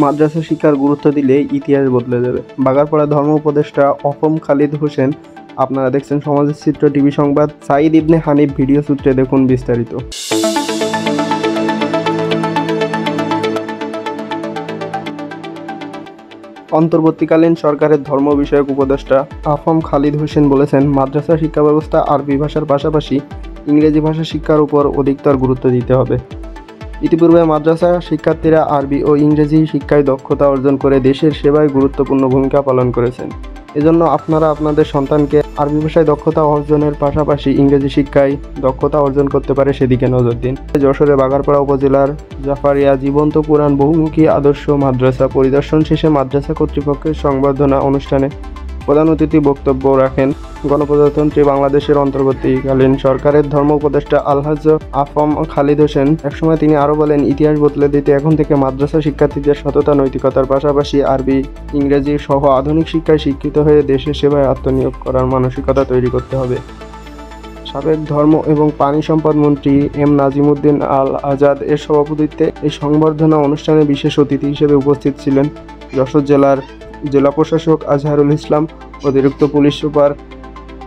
মাদ্রাসা শিক্ষার গুরুত্ব দিলে ইতিহাস বদলে যাবে। বাগারপাড়া ধর্ম উপদেষ্টা অফম খালিদ হোসেন। আপনারা দেখছেন সমাজের চিত্র টিভি সংবাদ। সাঈদ ইবনে হানিফ ভিডিও সূত্রে দেখুন বিস্তারিত। অন্তর্বর্তীকালীন সরকারের ধর্ম বিষয়ক উপদেষ্টা আফম খালিদ হোসেন বলেছেন, মাদ্রাসা শিক্ষা ব্যবস্থা আরবি ভাষার পাশাপাশি ইংরেজি ভাষা শিক্ষার উপর অধিকতর গুরুত্ব দিতে হবে। ইতিপূর্বে মাদ্রাসা শিক্ষার্থীরা আরবি ও ইংরেজি শিক্ষায় দক্ষতা অর্জন করে দেশের সেবায় গুরুত্বপূর্ণ ভূমিকা পালন করেছেন। এজন্য আপনারা আপনাদের সন্তানকে আরবি ভাষায় দক্ষতা অর্জনের পাশাপাশি ইংরেজি শিক্ষায় দক্ষতা অর্জন করতে পারে সেদিকে নজর দিন। যশোরের বাগারপাড়া উপজেলার জাফারিয়া জীবন্ত পুরাণ বহুমুখী আদর্শ মাদ্রাসা পরিদর্শন শেষে মাদ্রাসা কর্তৃপক্ষের সংবর্ধনা অনুষ্ঠানে প্রধান অতিথি বক্তব্য রাখেন গণপ্রজাতন্ত্রী বাংলাদেশের অন্তর্বর্তীকালীন সরকারের ধর্ম উপদেষ্টা আলহাজ আফম খালিদ হোসেন। একসময় তিনি আরও বলেন, ইতিহাস বদলে দিতে এখন থেকে মাদ্রাসা শিক্ষার্থীদের সততা নৈতিকতার পাশাপাশি আরবি ইংরেজি সহ আধুনিক শিক্ষায় শিক্ষিত হয়ে দেশের সেবায় আত্মনিয়োগ করার মানসিকতা তৈরি করতে হবে। সাবেক ধর্ম এবং পানি সম্পদ মন্ত্রী এম নাজিমুদ্দিন আল আজাদ এর সভাপতিত্বে এই সংবর্ধনা অনুষ্ঠানে বিশেষ অতিথি হিসেবে উপস্থিত ছিলেন যশোর জেলার জেলা প্রশাসক আজহারুল ইসলাম, অতিরিক্ত পুলিশ সুপার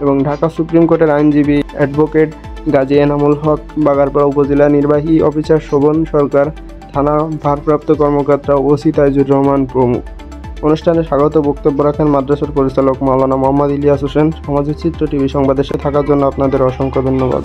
এবং ঢাকা সুপ্রিম কোর্টের আইনজীবী অ্যাডভোকেট গাজী এনামুল হক, বাগারপাড়া উপজেলা নির্বাহী অফিসার শোভন সরকার, থানা ভারপ্রাপ্ত কর্মকর্তা ওসি তাইজুর রহমান প্রমুখ। অনুষ্ঠানে স্বাগত বক্তব্য রাখেন মাদ্রাসার পরিচালক মাওলানা মোহাম্মদ ইলিয়াস হোসেন। সমাজের চিত্র টিভি সংবাদের সাথে থাকার জন্য আপনাদের অসংখ্য ধন্যবাদ।